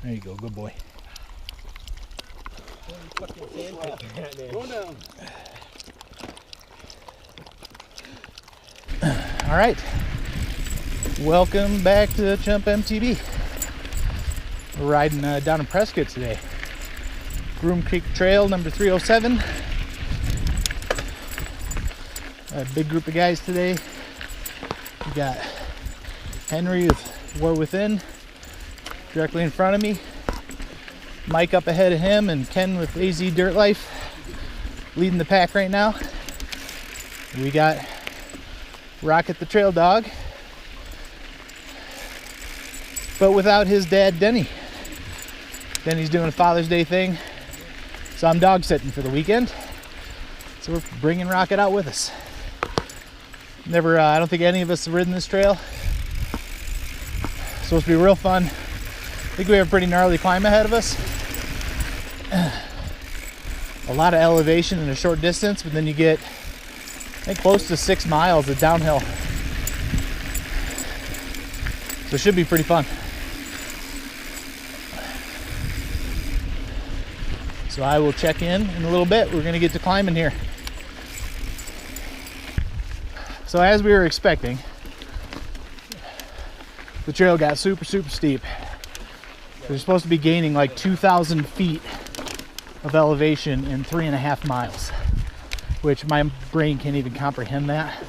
There you go, good boy. Go down. All right, welcome back to Chump MTB. We're riding down in Prescott today. Groom Creek Trail number 307. A big group of guys today. We got Henry with War Within directly in front of me. Mike up ahead of him, and Ken with AZ Dirt Life leading the pack right now. We got Rocket the Trail Dog, but without his dad Denny. Denny's doing a Father's Day thing, so I'm dog sitting for the weekend. So we're bringing Rocket out with us. Never, I don't think any of us have ridden this trail. It's supposed to be real fun. I think we have a pretty gnarly climb ahead of us. A lot of elevation in a short distance, but then you get, I think, close to 6 miles of downhill. So it should be pretty fun. So I will check in a little bit. We're gonna get to climbing here. So as we were expecting, the trail got super steep. We're supposed to be gaining like 2,000 feet of elevation in 3.5 miles, which my brain can't even comprehend that,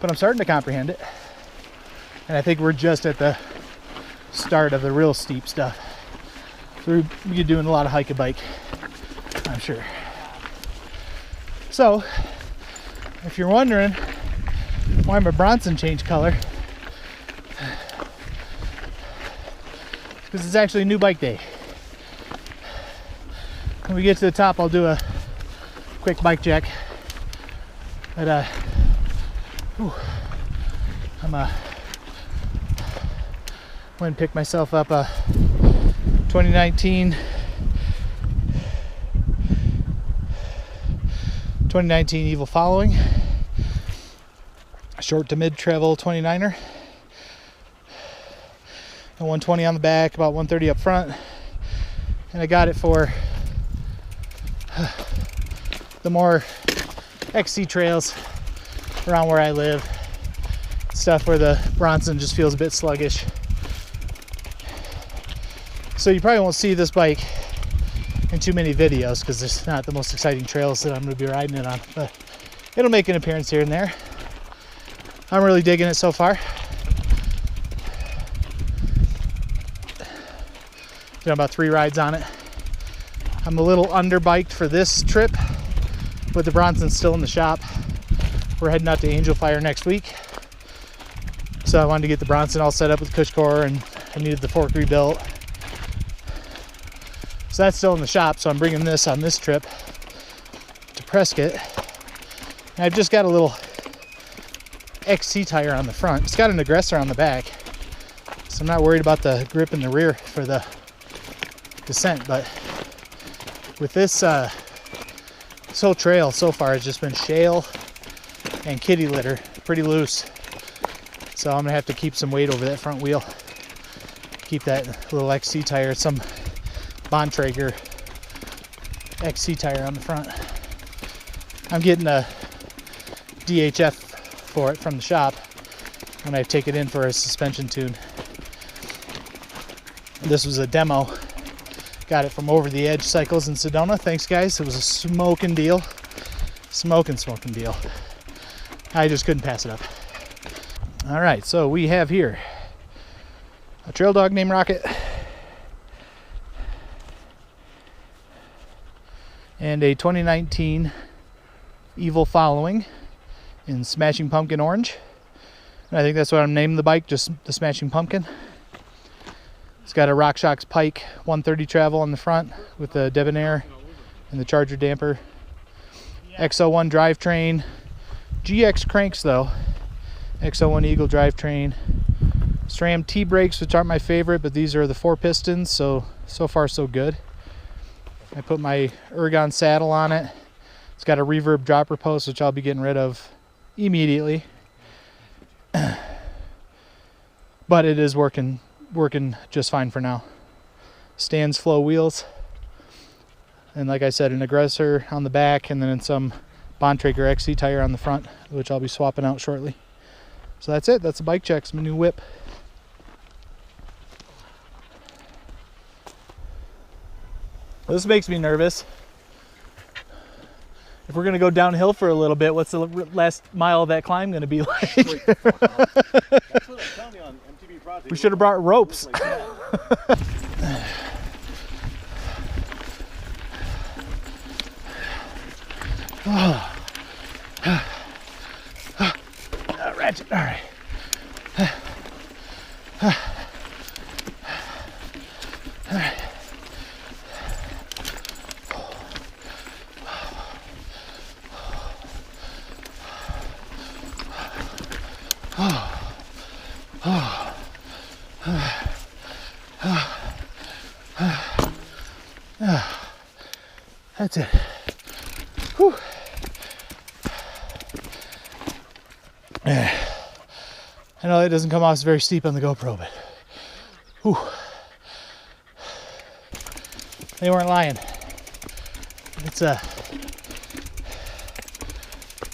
but I'm starting to comprehend it. And I think we're just at the start of the real steep stuff. So we're doing a lot of hike and bike, I'm sure. So if you're wondering why my Bronson changed color, because it's actually new bike day. When we get to the top, I'll do a quick bike check. But I'm going to pick myself up a 2019 Evil Following, short to mid travel 29er. A 120 on the back, about 130 up front, and I got it for the more XC trails around where I live, stuff where the Bronson just feels a bit sluggish. So you probably won't see this bike in too many videos because it's not the most exciting trails that I'm going to be riding it on, but it'll make an appearance here and there. I'm really digging it so far. Done about 3 rides on it. I'm a little underbiked for this trip, but the Bronson's still in the shop. We're heading out to Angel Fire next week, so I wanted to get the Bronson all set up with cush core, and I needed the fork rebuilt. So that's still in the shop, so I'm bringing this on this trip to Prescott. And I've just got a little XC tire on the front. It's got an aggressor on the back, so I'm not worried about the grip in the rear for the descent. But with this this whole trail so far has just been shale and kitty litter, pretty loose, so I'm gonna have to keep some weight over that front wheel, keep that little XC tire, some Bontrager XC tire on the front. I'm getting a DHF for it from the shop when I take it in for a suspension tune. This was a demo. Got it from Over the Edge Cycles in Sedona. Thanks, guys. It was a smoking deal. Smoking deal. I just couldn't pass it up. All right, so we have here a trail dog named Rocket and a 2019 Evil Following in Smashing Pumpkin Orange. And I think that's what I'm naming the bike, just the Smashing Pumpkin. It's got a RockShox Pike 130 travel on the front with the Debonair and the Charger damper. X01 drivetrain. GX cranks though. X01 Eagle drivetrain. SRAM T-brakes, which aren't my favorite, but these are the 4 pistons, so far so good. I put my Ergon saddle on it. It's got a reverb dropper post, which I'll be getting rid of immediately. But it is working just fine for now. Stands flow wheels. And like I said, an aggressor on the back, and then some Bontrager XC tire on the front, which I'll be swapping out shortly. So that's it. That's the bike checks, my new whip. This makes me nervous. If we're gonna go downhill for a little bit, what's the last mile of that climb gonna be like? That's what I'm telling you on MTV Project. We should have brought ropes. Like Ratchet, all right. All right. That's it. Whew. Yeah. I know it doesn't come off as very steep on the GoPro, but whew. They weren't lying. It's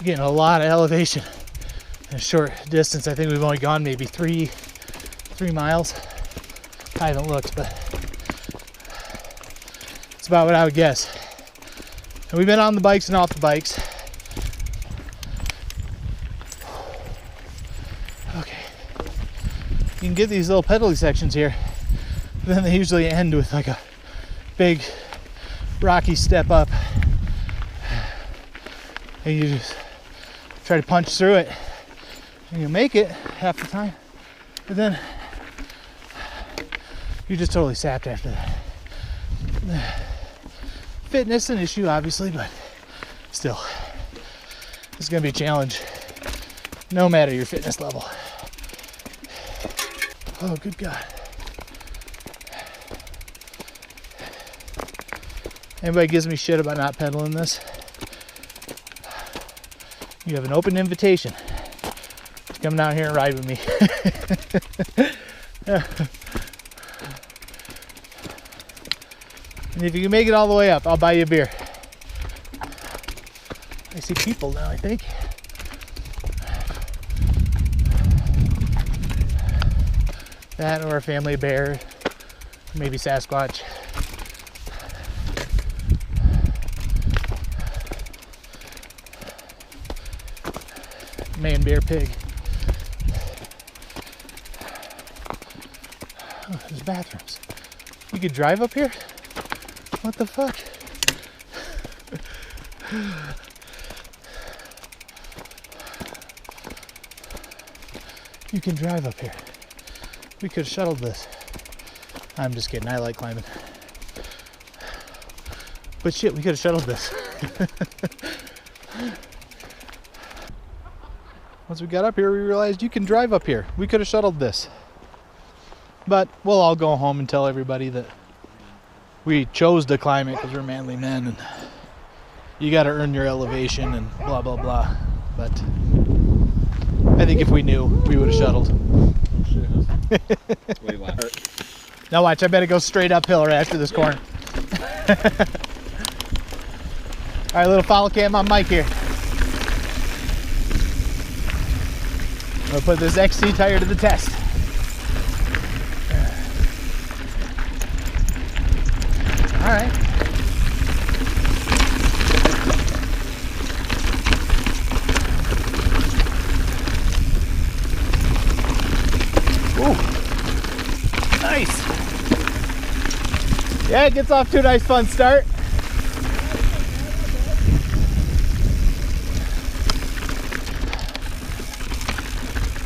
getting a lot of elevation in a short distance. I think we've only gone maybe three miles. I haven't looked, but it's about what I would guess. And we've been on the bikes and off the bikes. Okay. You can get these little pedally sections here, but then they usually end with like a big rocky step up. And you just try to punch through it. And you make it half the time, but then you're just totally sapped after that. Fitness an issue, obviously, but still, it's gonna be a challenge no matter your fitness level. Oh, good God. Anybody gives me shit about not pedaling this, you have an open invitation to come down here and ride with me. And if you can make it all the way up, I'll buy you a beer. I see people now, I think. That or a family of bear, maybe Sasquatch. Man, bear, pig. Oh, there's bathrooms. You could drive up here? What the fuck? You can drive up here. We could have shuttled this. I'm just kidding, I like climbing. But shit, we could have shuttled this. Once we got up here, we realized you can drive up here. We could have shuttled this. But we'll all go home and tell everybody that we chose to climb it because we're manly men and you got to earn your elevation and blah, blah, blah. But I think if we knew, we would have shuttled. Now watch, I better go straight uphill right after this corner. All right, little follow cam on Mike here. I'm gonna put this XC tire to the test. All right. Ooh, nice. Yeah, it gets off to a nice fun start.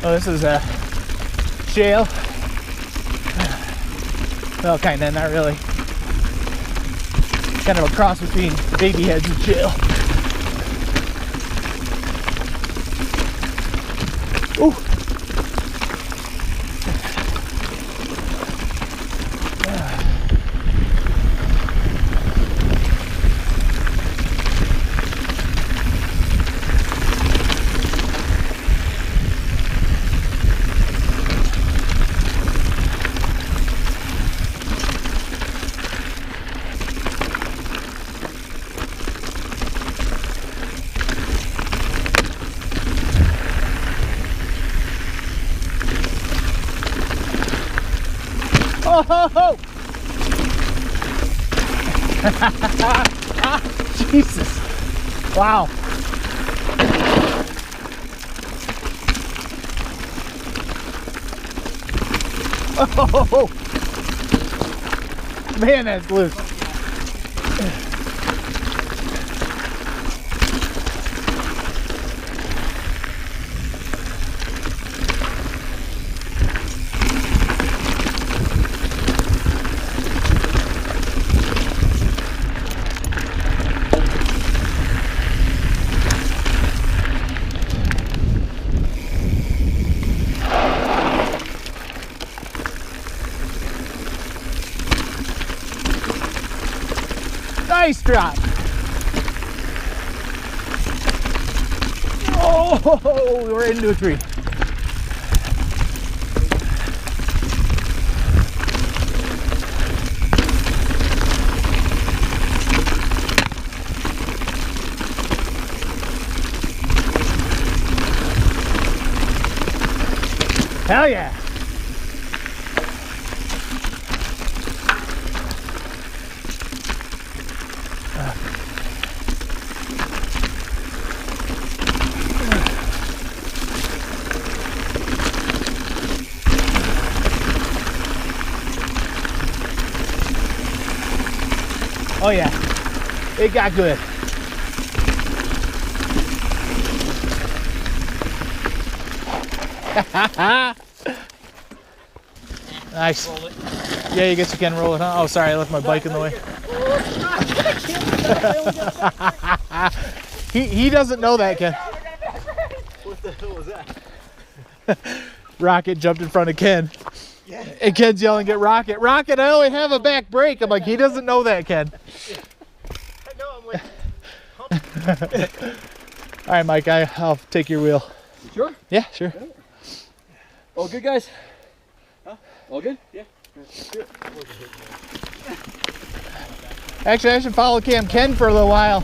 Oh, this is a shale. Well, kind of, not really. Kind of a cross between baby heads and shale. Ooh. Oh! Jesus. Wow. Oh! Man, that's loose. Nice drop. Oh, we're into a tree. Hell yeah. Oh yeah, it got good. Nice. Yeah, you guess you can roll it, huh? Oh, sorry, I left my bike in the way. He doesn't know that, Ken. What the hell was that? Rocket jumped in front of Ken. Yeah. And Ken's yelling at Rocket, Rocket, I only have a back brake. I'm like, he doesn't know that, Ken. I know, I'm like, All right, Mike, I'll take your wheel. Sure? Yeah, sure. All good, guys? Huh? All good? yeah. Actually, I should follow Ken for a little while.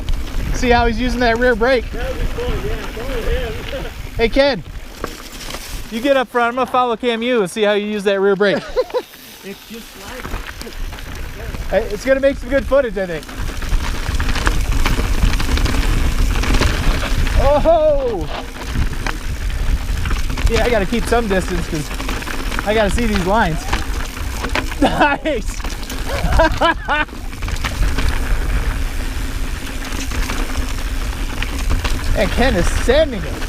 See how he's using that rear brake. That would be fun, yeah. Follow him. Hey, Ken, you get up front. I'm going to follow you and see how you use that rear brake. It's just like It's going to make some good footage, I think. Oh! Yeah, I got to keep some distance because I got to see these lines. Nice! And Ken is sending it.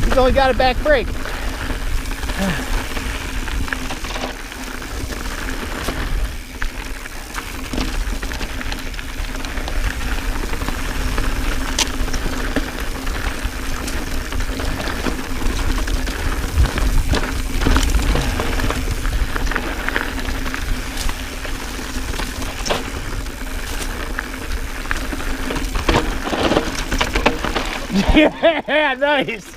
He's only got a back brake. Yeah, nice.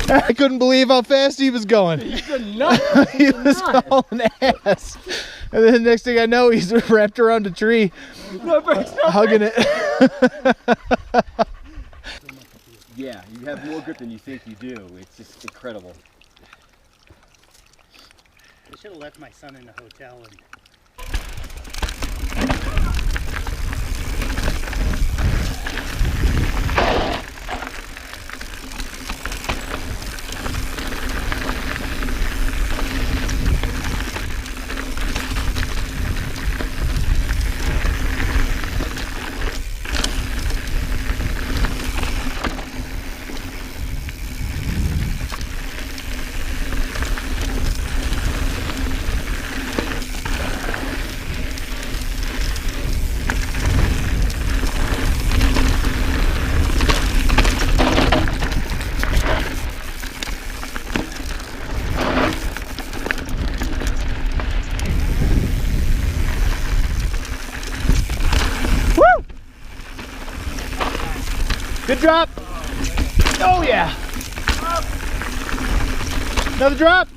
I couldn't believe how fast he was going. He's a nut. He was hauling ass. And then next thing I know, he's wrapped around a tree, hugging it. Yeah, you have more grip than you think you do. It's just incredible. I should have left my son in the hotel and Good drop. Oh yeah. Another drop.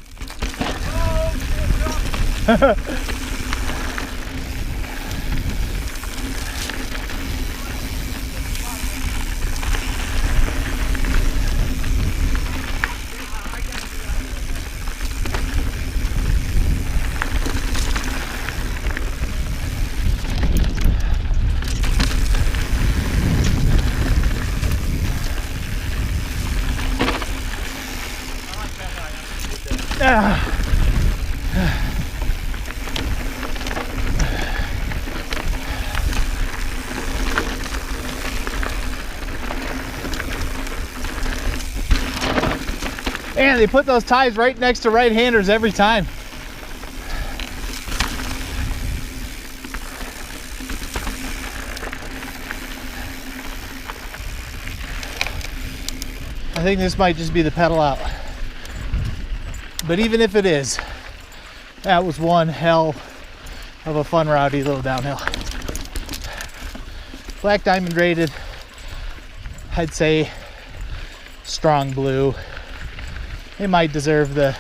And they put those ties right next to right-handers every time. I think this might just be the pedal out. But even if it is, that was one hell of a fun, rowdy little downhill. Black diamond rated, I'd say strong blue. It might deserve the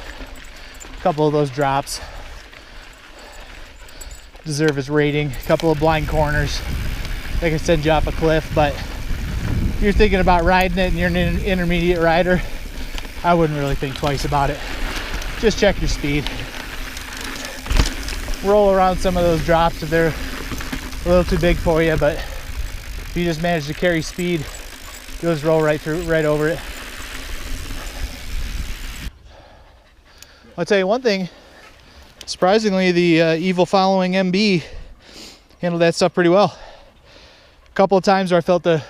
couple of those drops. Deserve its rating. A couple of blind corners. They can send you off a cliff, but if you're thinking about riding it and you're an intermediate rider, I wouldn't really think twice about it. Just check your speed. Roll around some of those drops if they're a little too big for you, but if you just manage to carry speed, you'll just roll right through, right over it. I'll tell you one thing, surprisingly, the Evil Following MB handled that stuff pretty well. A couple of times where I felt I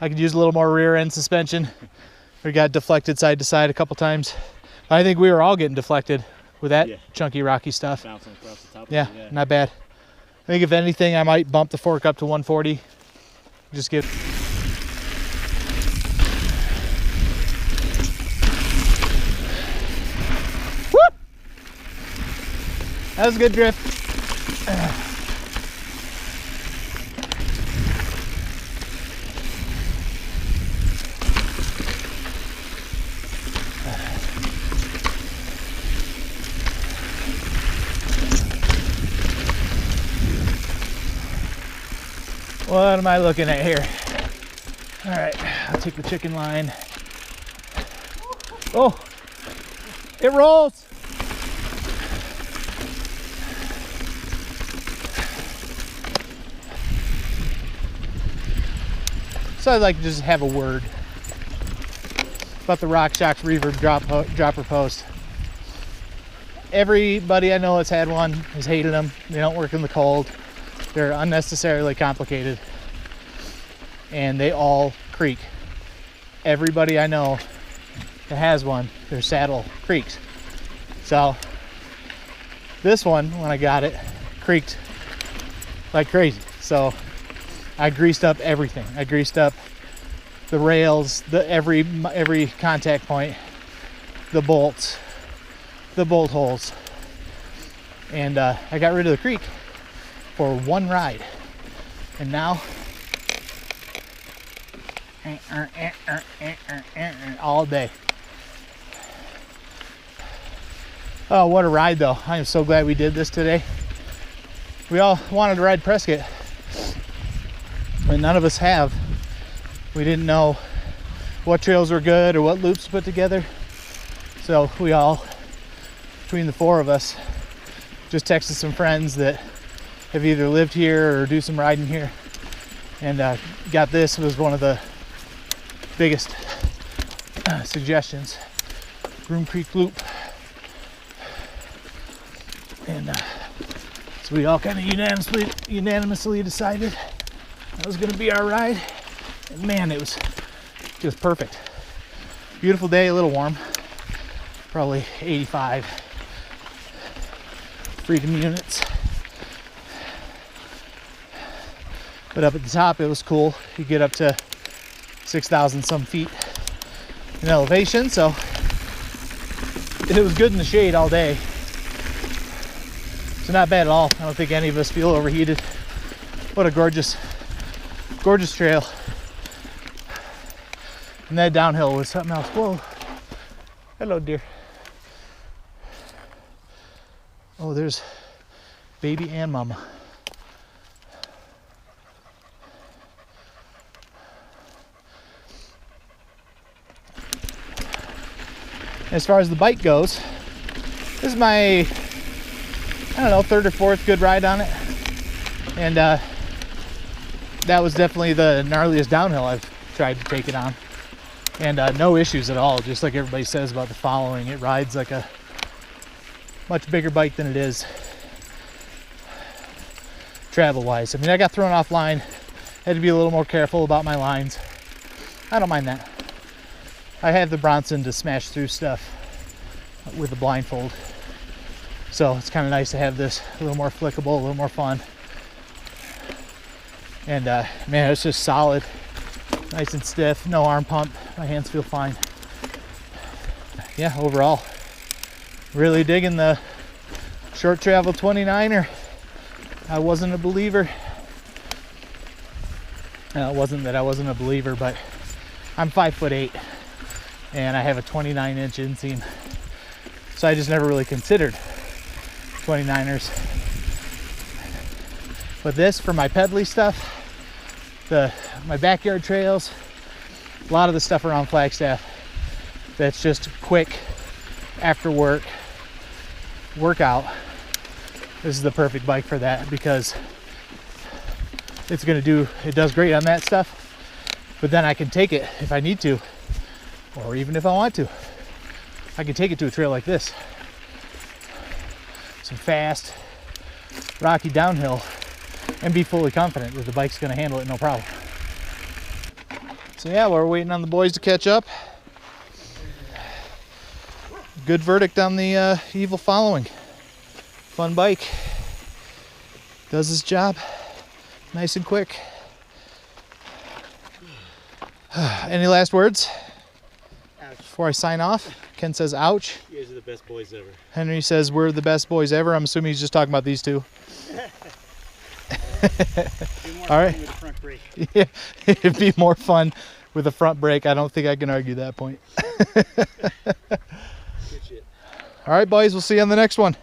could use a little more rear end suspension, or got deflected side to side a couple times. I think we were all getting deflected with that chunky, rocky stuff. Bouncing across the top. Yeah, not bad. I think if anything, I might bump the fork up to 140. Just get. That was a good drift. What am I looking at here? All right, I'll take the chicken line. Oh, it rolls. So I'd like to just have a word about the RockShox reverb dropper post. Everybody I know that's had one has hated them. They don't work in the cold. They're unnecessarily complicated. And they all creak. Everybody I know that has one, their saddle creaks. So this one, when I got it, creaked like crazy. So I greased up everything. I greased up the rails, every contact point, the bolts, the bolt holes, and I got rid of the creak for one ride. And now all day. Oh, what a ride though. I am so glad we did this today. We all wanted to ride Prescott, and none of us have. We didn't know what trails were good or what loops to put together. So we all, between the four of us, just texted some friends that have either lived here or do some riding here, and got this. Was one of the biggest suggestions. Groom Creek Loop. And so we all kind of unanimously decided that was going to be our ride. And man, it was just perfect. Beautiful day, a little warm, probably 85. Freedom units. But up at the top, it was cool. You get up to 6,000 some feet in elevation, so it was good in the shade all day. So not bad at all. I don't think any of us feel overheated. What a gorgeous, gorgeous trail. And that downhill was something else. Whoa. Hello, dear. Oh, there's baby and mama. As far as the bike goes, this is my, I don't know, third or fourth good ride on it. And that was definitely the gnarliest downhill I've tried to take it on. And no issues at all, just like everybody says about the Following. It rides like a much bigger bike than it is travel wise. I mean, I got thrown off line, had to be a little more careful about my lines. I don't mind that. I have the Bronson to smash through stuff with the blindfold, so it's kind of nice to have this a little more flickable, a little more fun. And man, it's just solid, nice and stiff, no arm pump. My hands feel fine. Yeah, overall, really digging the short travel 29er. I wasn't a believer. It wasn't that I wasn't a believer, but I'm 5'8", and I have a 29-inch inseam, so I just never really considered 29ers. But this, for my peddly stuff, my backyard trails, a lot of the stuff around Flagstaff, that's just quick after work workout. This is the perfect bike for that, because it does great on that stuff, but then I can take it if I need to, or even if I want to, I can take it to a trail like this, some fast rocky downhill, and be fully confident that the bike's going to handle it no problem. So yeah, we're waiting on the boys to catch up. Good verdict on the Evil Following. Fun bike, does his job nice and quick. Any last words before I sign off? Ken says ouch. You guys are the best boys ever. Henry says we're the best boys ever. I'm assuming he's just talking about these two. All right. With the front brake. Yeah, it'd be more fun with a front brake. I don't think I can argue that point. Good shit. All right, boys, we'll see you on the next one.